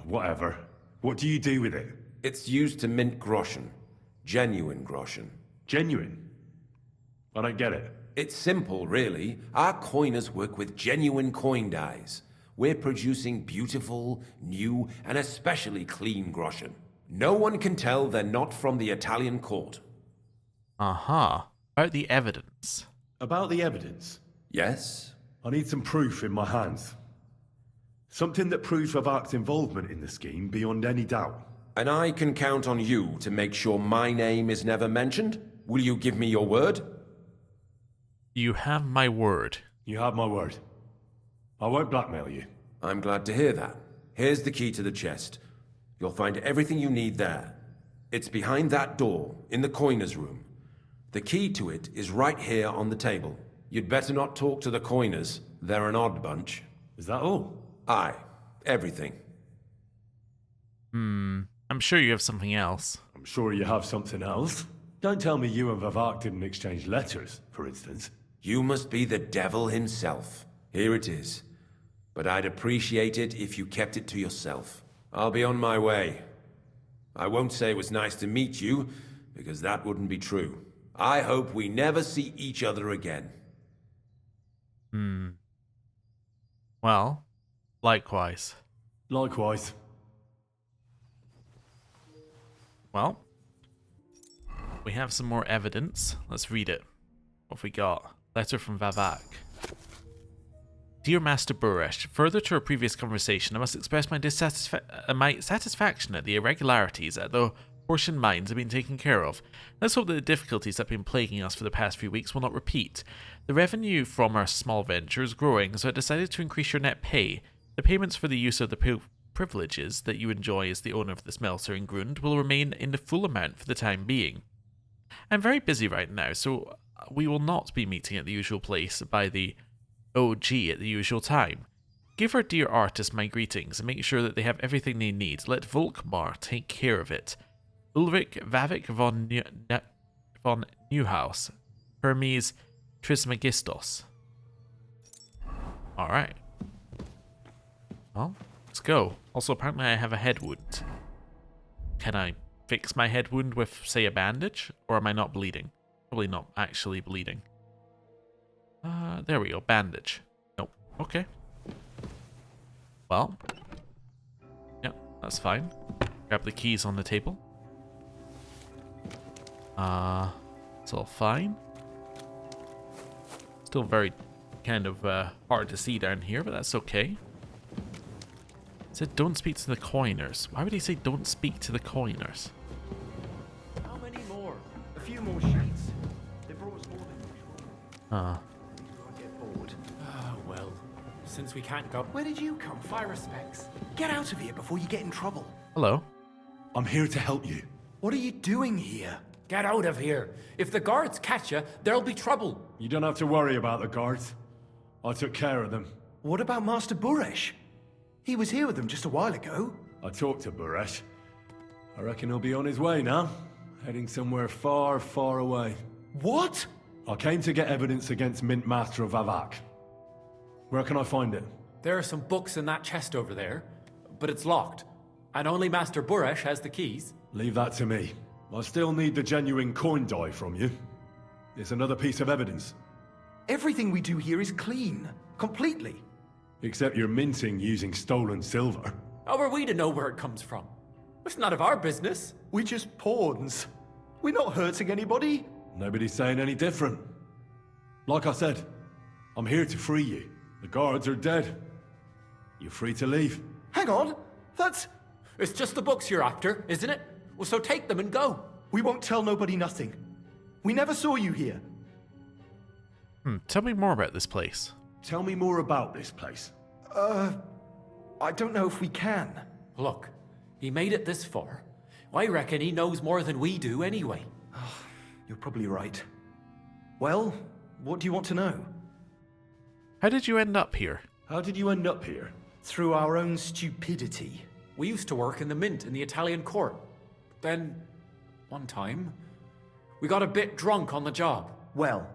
Whatever. What do you do with it? It's used to mint groschen. Genuine groschen. Genuine? I don't get it. It's simple, really. Our coiners work with genuine coin dies. We're producing beautiful, new, and especially clean groschen. No one can tell they're not from the Italian court. Aha. About the evidence. About the evidence? Yes? I need some proof in my hands. Something that proves Vavak's involvement in the scheme beyond any doubt. And I can count on you to make sure my name is never mentioned? Will you give me your word? You have my word. You have my word. I won't blackmail you. I'm glad to hear that. Here's the key to the chest. You'll find everything you need there. It's behind that door, in the coiner's room. The key to it is right here on the table. You'd better not talk to the coiners. They're an odd bunch. Is that all? Aye. Everything. I'm sure you have something else. I'm sure you have something else. Don't tell me you and Vavak didn't exchange letters, for instance. You must be the devil himself. Here it is. But I'd appreciate it if you kept it to yourself. I'll be on my way. I won't say it was nice to meet you, because that wouldn't be true. I hope we never see each other again. Well, likewise. Likewise. Well, we have some more evidence. Let's read it. What have we got? Letter from Vavak. Dear Master Buresh, further to our previous conversation, I must express my satisfaction at the irregularities at the portion mines have been taken care of. Let's hope that the difficulties that have been plaguing us for the past few weeks will not repeat. The revenue from our small venture is growing, so I decided to increase your net pay. The payments for the use of the privileges that you enjoy as the owner of the smelter in Grund will remain in the full amount for the time being. I'm very busy right now, so we will not be meeting at the usual place by the OG at the usual time. Give our dear artist my greetings and make sure that they have everything they need. Let Volkmar take care of it. Ulrich Vavik von Neuhaus. Hermes Trismegistos. Alright. Well, let's go. Also, apparently I have a head wound. Can I fix my head wound with, say, a bandage? Or am I not bleeding? Probably not actually bleeding. There we go. Bandage. Nope. Okay. Well. Yep, that's fine. Grab the keys on the table. It's all fine. Still very kind of hard to see down here, but that's okay. It said don't speak to the coiners. Why would he say don't speak to the coiners? How many more? A few more sheets. They brought us more than usual. Get bored. Oh, well. Since we can't go... Where did you come from? My respects. Get out of here before you get in trouble. Hello. I'm here to help you. What are you doing here? Get out of here. If the guards catch you, there'll be trouble. You don't have to worry about the guards. I took care of them. What about Master Buresh? He was here with them just a while ago. I talked to Buresh. I reckon he'll be on his way now. Heading somewhere far, far away. What? I came to get evidence against Mint Master of Avak. Where can I find it? There are some books in that chest over there, but it's locked. And only Master Buresh has the keys. Leave that to me. I still need the genuine coin die from you. It's another piece of evidence. Everything we do here is clean. Completely. Except you're minting using stolen silver. How are we to know where it comes from? It's none of our business. We're just pawns. We're not hurting anybody. Nobody's saying any different. Like I said, I'm here to free you. The guards are dead. You're free to leave. Hang on. That's... It's just the books you're after, isn't it? Well, so take them and go. We won't tell nobody nothing. We never saw you here. Tell me more about this place. Tell me more about this place. I don't know if we can. Look, he made it this far. I reckon he knows more than we do anyway. You're probably right. Well, what do you want to know? How did you end up here? How did you end up here? Through our own stupidity. We used to work in the mint in the Italian court. Then, one time, we got a bit drunk on the job. Well,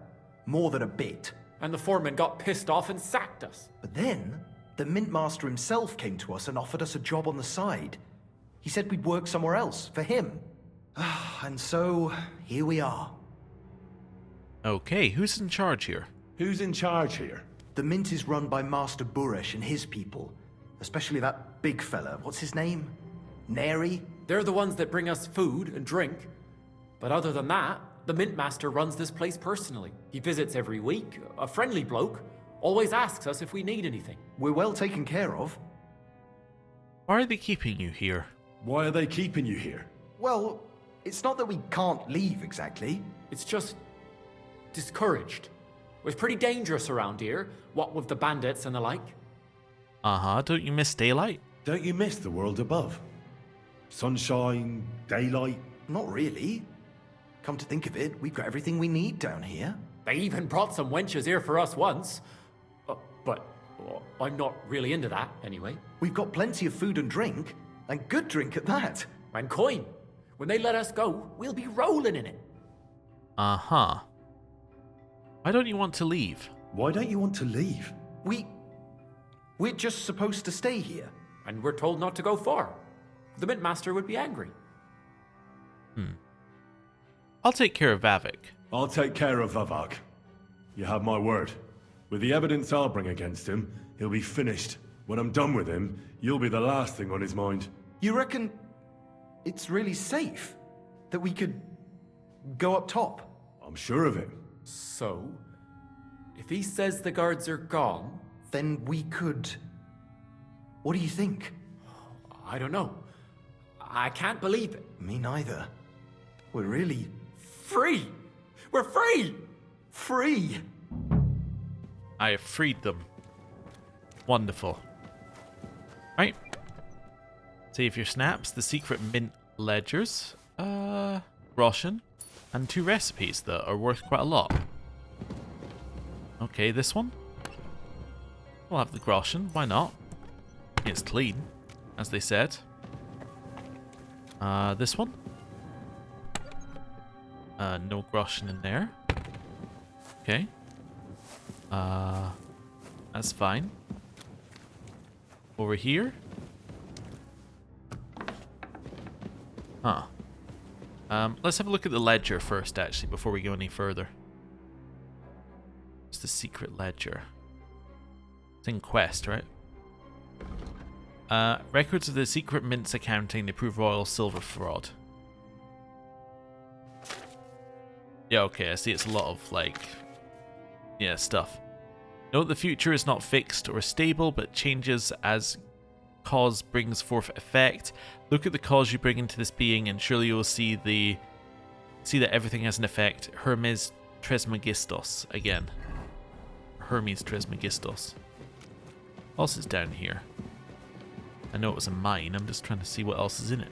more than a bit. And the foreman got pissed off and sacked us. But then, the mint master himself came to us and offered us a job on the side. He said we'd work somewhere else, for him. And so, here we are. Okay, who's in charge here? Who's in charge here? The mint is run by Master Buresh and his people. Especially that big fella. What's his name? Neri? They're the ones that bring us food and drink. But other than that, the mint master runs this place personally. He visits every week, a friendly bloke, always asks us if we need anything. We're well taken care of. Why are they keeping you here? Why are they keeping you here? Well, it's not that we can't leave exactly. It's just discouraged. It's pretty dangerous around here, what with the bandits and the like. Don't you miss daylight? Don't you miss the world above? Sunshine, daylight? Not really. Come to think of it, we've got everything we need down here. They even brought some wenches here for us once. But I'm not really into that, anyway. We've got plenty of food and drink, and good drink at that. And coin. When they let us go, we'll be rolling in it. Why don't you want to leave? Why don't you want to leave? We're just supposed to stay here. And we're told not to go far. The mint master would be angry. I'll take care of Avik. I'll take care of Avak. You have my word. With the evidence I'll bring against him, he'll be finished. When I'm done with him, you'll be the last thing on his mind. You reckon it's really safe that we could go up top? I'm sure of it. So, if he says the guards are gone... Then we could... What do you think? I don't know. I can't believe it. Me neither. We're really... Free! We're free! Free! I have freed them. Wonderful. Right. Save your snaps, the secret mint ledgers, Roshan, and 2 recipes that are worth quite a lot. Okay, this one. We'll have the Groshen, why not? It's clean, as they said. This one. No Groshen in there. Okay. That's fine. Over here. Let's have a look at the ledger first, actually, before we go any further. It's the secret ledger. It's in quest, right? Records of the secret mint's accounting to prove royal silver fraud. Yeah, okay, I see it's a lot of, like... yeah, stuff. Note the future is not fixed or stable, but changes as cause brings forth effect. Look at the cause you bring into this being, and surely you will see that everything has an effect. Hermes Trismegistos again. Hermes Trismegistos. What else is down here? I know it was a mine. I'm just trying to see what else is in it.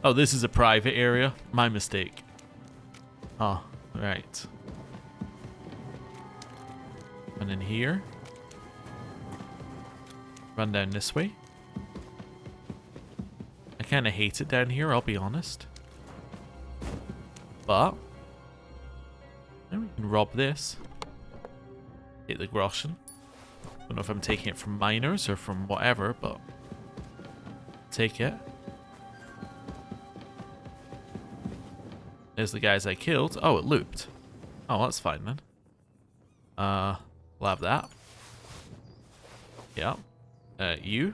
Oh, this is a private area. My mistake. Oh, right. And in here. Run down this way. I kind of hate it down here, I'll be honest. But then we can rob this. Take the groschen. Don't know if I'm taking it from miners or from whatever, but take it. There's the guys I killed. Oh, it looped. Oh, that's fine then. We'll have that. Yeah. You.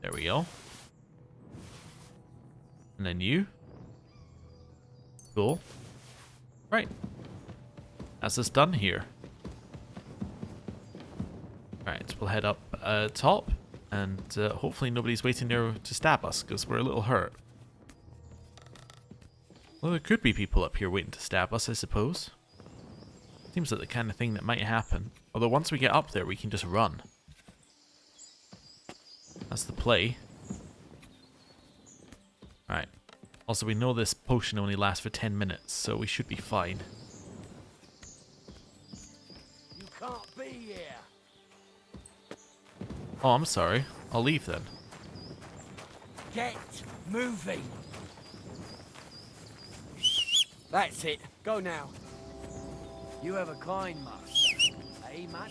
There we go. And then you. Cool. Right. That's us done here. Right, we'll head up top, and hopefully nobody's waiting there to stab us, because we're a little hurt. Well, there could be people up here waiting to stab us, I suppose. Seems like the kind of thing that might happen. Although once we get up there, we can just run. That's the play. Right. Also, we know this potion only lasts for 10 minutes, so we should be fine. You can't be here. Oh, I'm sorry. I'll leave then. Get moving. That's it. Go now. You have a kind master. Eh, man?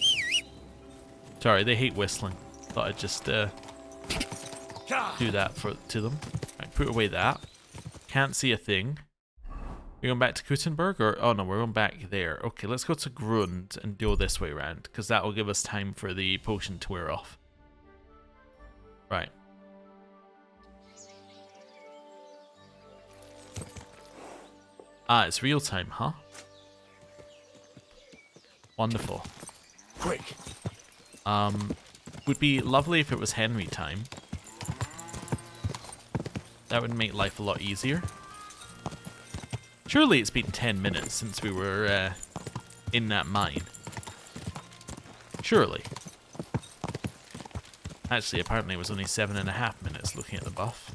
Sorry, they hate whistling. Thought I'd just do that to them. Right, put away that. Can't see a thing. We're going back to Gutenberg, or oh no, we're going back there. Okay, let's go to Grund and go this way around, because that will give us time for the potion to wear off. Right. Ah, it's real time, huh? Wonderful. Quick. Would be lovely if it was Henry time. That would make life a lot easier. Surely it's been 10 minutes since we were in that mine. Surely. Actually, apparently it was only 7.5 minutes looking at the buff.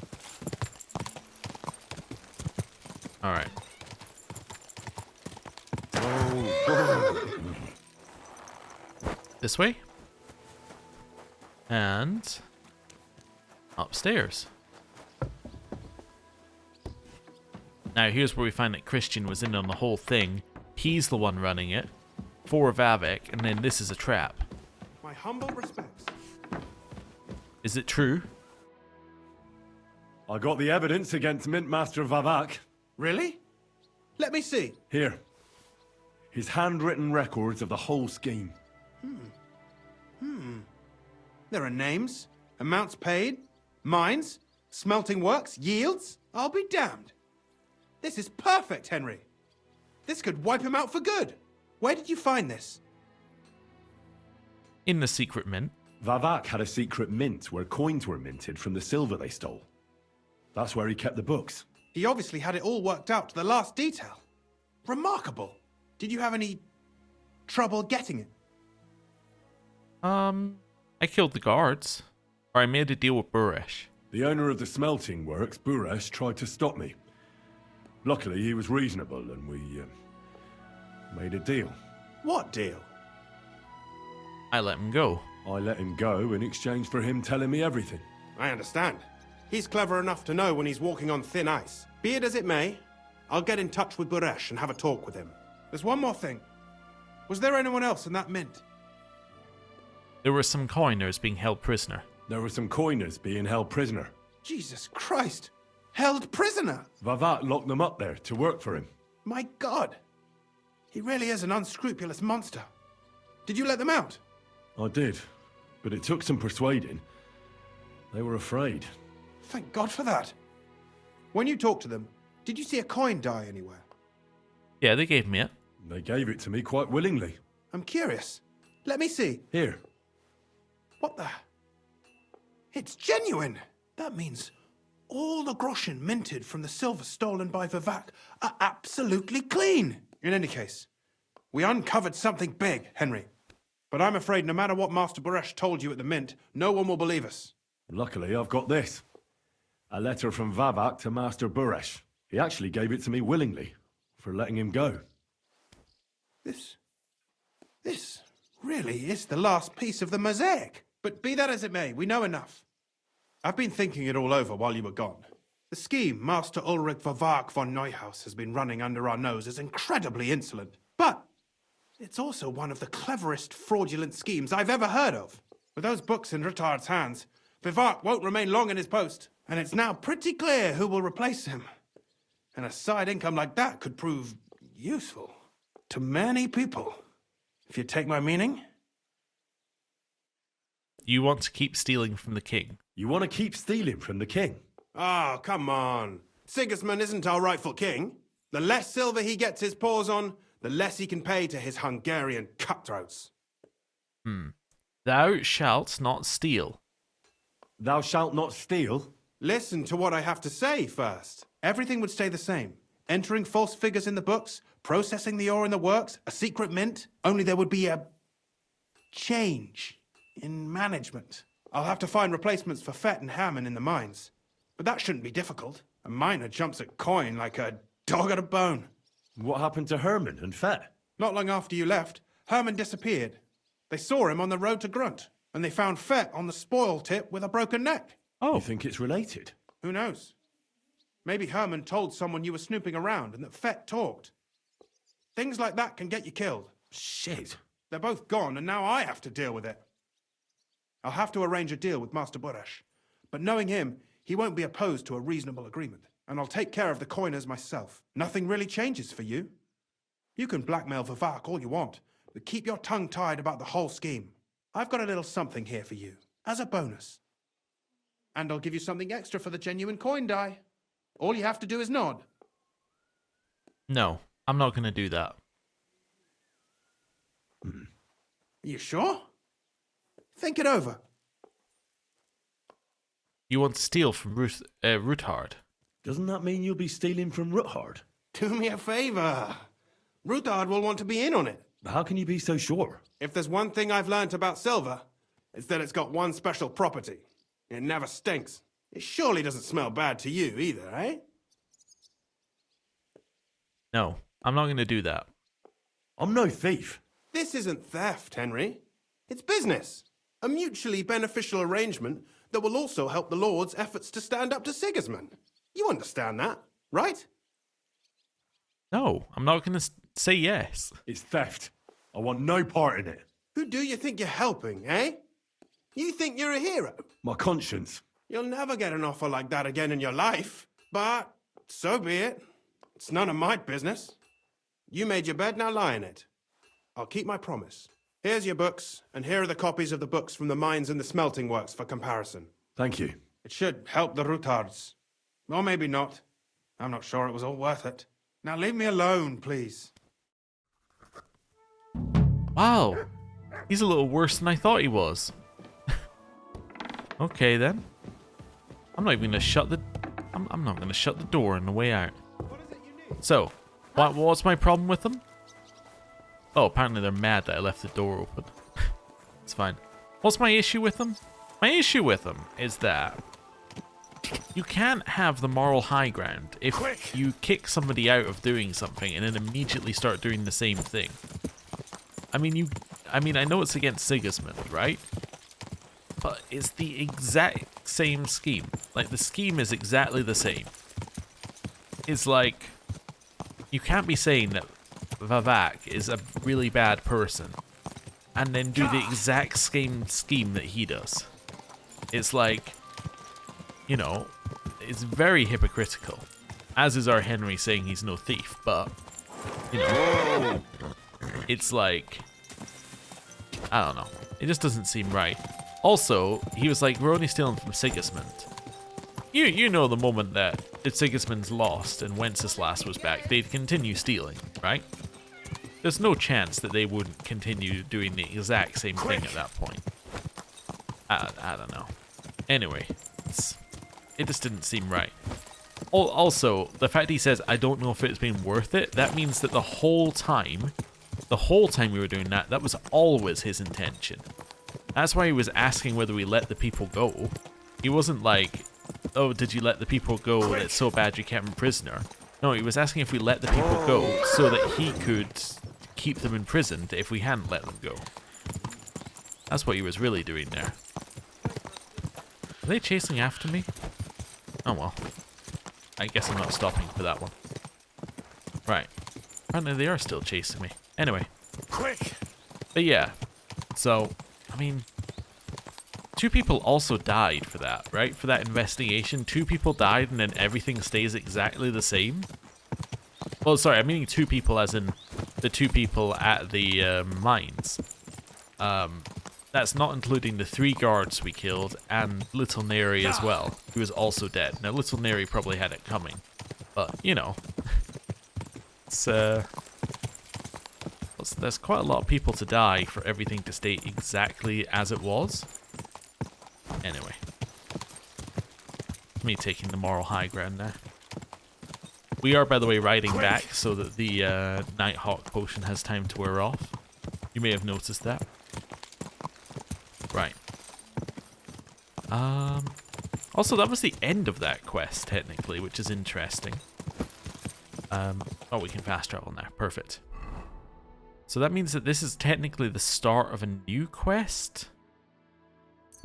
Alright. This way. And upstairs. Now here's where we find that Christian was in on the whole thing. He's the one running it. For Vavek, and then this is a trap. My humble respects. Is it true? I got the evidence against Mint Master Vavak. Really? Let me see. Here. His handwritten records of the whole scheme. There are names, amounts paid, mines, smelting works, yields. I'll be damned. This is perfect, Henry. This could wipe him out for good. Where did you find this? In the secret mint. Vavak had a secret mint where coins were minted from the silver they stole. That's where he kept the books. He obviously had it all worked out to the last detail. Remarkable. Did you have any trouble getting it? I killed the guards. Or I made a deal with Buresh. The owner of the smelting works, Buresh, tried to stop me. Luckily, he was reasonable and we made a deal. What deal? I let him go. I let him go in exchange for him telling me everything. I understand. He's clever enough to know when he's walking on thin ice. Be it as it may, I'll get in touch with Buresh and have a talk with him. There's one more thing. Was there anyone else in that mint? There were some coiners being held prisoner. There were some coiners being held prisoner. Jesus Christ! Held prisoner! Vavak locked them up there to work for him. My God! He really is an unscrupulous monster. Did you let them out? I did, but it took some persuading. They were afraid. Thank God for that. When you talked to them, did you see a coin die anywhere? Yeah, they gave me it. They gave it to me quite willingly. I'm curious. Let me see. Here. What the? It's genuine! That means all the groschen minted from the silver stolen by Vavak are absolutely clean. In any case, we uncovered something big, Henry. But I'm afraid no matter what Master Buresh told you at the mint, no one will believe us. Luckily, I've got this. A letter from Vavak to Master Buresh. He actually gave it to me willingly, for letting him go. This really is the last piece of the mosaic. But be that as it may, we know enough. I've been thinking it all over while you were gone. The scheme Master Ulrich Vervark von Neuhaus has been running under our nose is incredibly insolent. But it's also one of the cleverest fraudulent schemes I've ever heard of. With those books in Ruttard's hands, Vervark won't remain long in his post, and it's now pretty clear who will replace him. And a side income like that could prove useful to many people, if you take my meaning. You want to keep stealing from the king. You want to keep stealing from the king? Oh, come on. Sigismund isn't our rightful king. The less silver he gets his paws on, the less he can pay to his Hungarian cutthroats. Thou shalt not steal. Thou shalt not steal? Listen to what I have to say first. Everything would stay the same. Entering false figures in the books, processing the ore in the works, a secret mint. Only there would be a change in management. I'll have to find replacements for Fett and Hammond in the mines. But that shouldn't be difficult. A miner jumps at coin like a dog at a bone. What happened to Herman and Fett? Not long after you left, Herman disappeared. They saw him on the road to Grunt, and they found Fett on the spoil tip with a broken neck. Oh. You think it's related? Who knows? Maybe Herman told someone you were snooping around and that Fett talked. Things like that can get you killed. Shit. They're both gone, and now I have to deal with it. I'll have to arrange a deal with Master Buresh. But knowing him, he won't be opposed to a reasonable agreement. And I'll take care of the coiners myself. Nothing really changes for you. You can blackmail Vervark all you want, but keep your tongue tied about the whole scheme. I've got a little something here for you, as a bonus. And I'll give you something extra for the genuine coin die. All you have to do is nod. No, I'm not going to do that. Are you sure? Think it over. You want to steal from Ruttard? Doesn't that mean you'll be stealing from Ruttard? Do me a favor. Ruttard will want to be in on it. How can you be so sure? If there's one thing I've learnt about silver, it's that it's got one special property. It never stinks. It surely doesn't smell bad to you either, eh? No, I'm not going to do that. I'm no thief. This isn't theft, Henry. It's business. A mutually beneficial arrangement that will also help the Lord's efforts to stand up to Sigismund. You understand that, right? No, I'm not going to say yes. It's theft. I want no part in it. Who do you think you're helping, eh? You think you're a hero? My conscience. You'll never get an offer like that again in your life. But so be it. It's none of my business. You made your bed, now lie in it. I'll keep my promise. Here's your books, and here are the copies of the books from the mines and the smelting works for comparison. Thank you. It should help the Ruttards. Or maybe not. I'm not sure it was all worth it. Now leave me alone, please. Wow, he's a little worse than I thought he was. Okay then. I'm not even gonna shut the. I'm not gonna shut the door on the way out. So, what's my problem with them? Oh, apparently they're mad that I left the door open. It's fine. What's my issue with them? My issue with them is that you can't have the moral high ground if you kick somebody out of doing something and then immediately start doing the same thing. I mean, I know it's against Sigismund, right? But it's the exact same scheme. Like, the scheme is exactly the same. It's like, you can't be saying that Vavak is a really bad person and then do the exact same scheme that he does. It's like, you know, it's very hypocritical. As is our Henry saying he's no thief, but, you know, it's like, I don't know. It just doesn't seem right. Also, he was like, we're only stealing from Sigismund. You know the moment that Sigismund's lost and Wenceslas was back, they'd continue stealing, right? There's no chance that they wouldn't continue doing the exact same thing at that point. I don't know. Anyway, it just didn't seem right. Also, the fact he says, I don't know if it's been worth it, that means that the whole time we were doing that, that was always his intention. That's why he was asking whether we let the people go. He wasn't like, oh, did you let the people go and it's so bad you kept them prisoner? No, he was asking if we let the people go so that he could keep them imprisoned if we hadn't let them go. That's what he was really doing there. Are they chasing after me? Oh well. I guess I'm not stopping for that one. Right. Apparently they are still chasing me. Anyway. Quick! But yeah. So, I mean, 2 people also died for that, right? For that investigation. 2 people died and then everything stays exactly the same. Well, sorry, I'm meaning 2 people as in the 2 people at the mines. That's not including the 3 guards we killed and Little Neri as well, who is also dead. Now, Little Neri probably had it coming, but, you know, it's, there's quite a lot of people to die for everything to stay exactly as it was. Anyway. Me taking the moral high ground there. We are, by the way, riding back so that the Nighthawk potion has time to wear off. You may have noticed that. Right. Also, that was the end of that quest, technically, which is interesting. Oh, we can fast travel now. Perfect. So that means that this is technically the start of a new quest?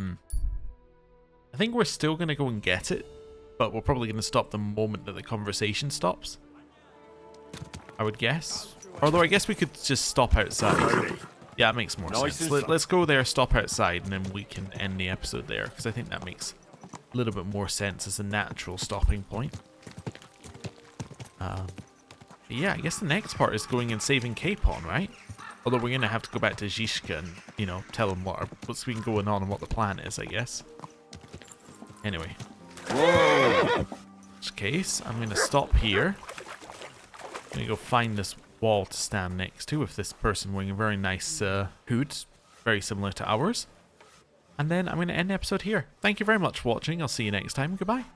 I think we're still going to go and get it, but we're probably going to stop the moment that the conversation stops. I would guess. Although I guess we could just stop outside. Yeah, that makes more sense. Let's go there, stop outside, and then we can end the episode there, because I think that makes a little bit more sense as a natural stopping point. Yeah, I guess the next part is going and saving Capon, right? Although we're going to have to go back to Zizka and, you know, tell him what's been going on and what the plan is, I guess. Anyway. Whoa! In this case, I'm going to stop here. I'm going to go find this wall to stand next to with this person wearing a very nice hood, very similar to ours. And then I'm going to end the episode here. Thank you very much for watching. I'll see you next time. Goodbye.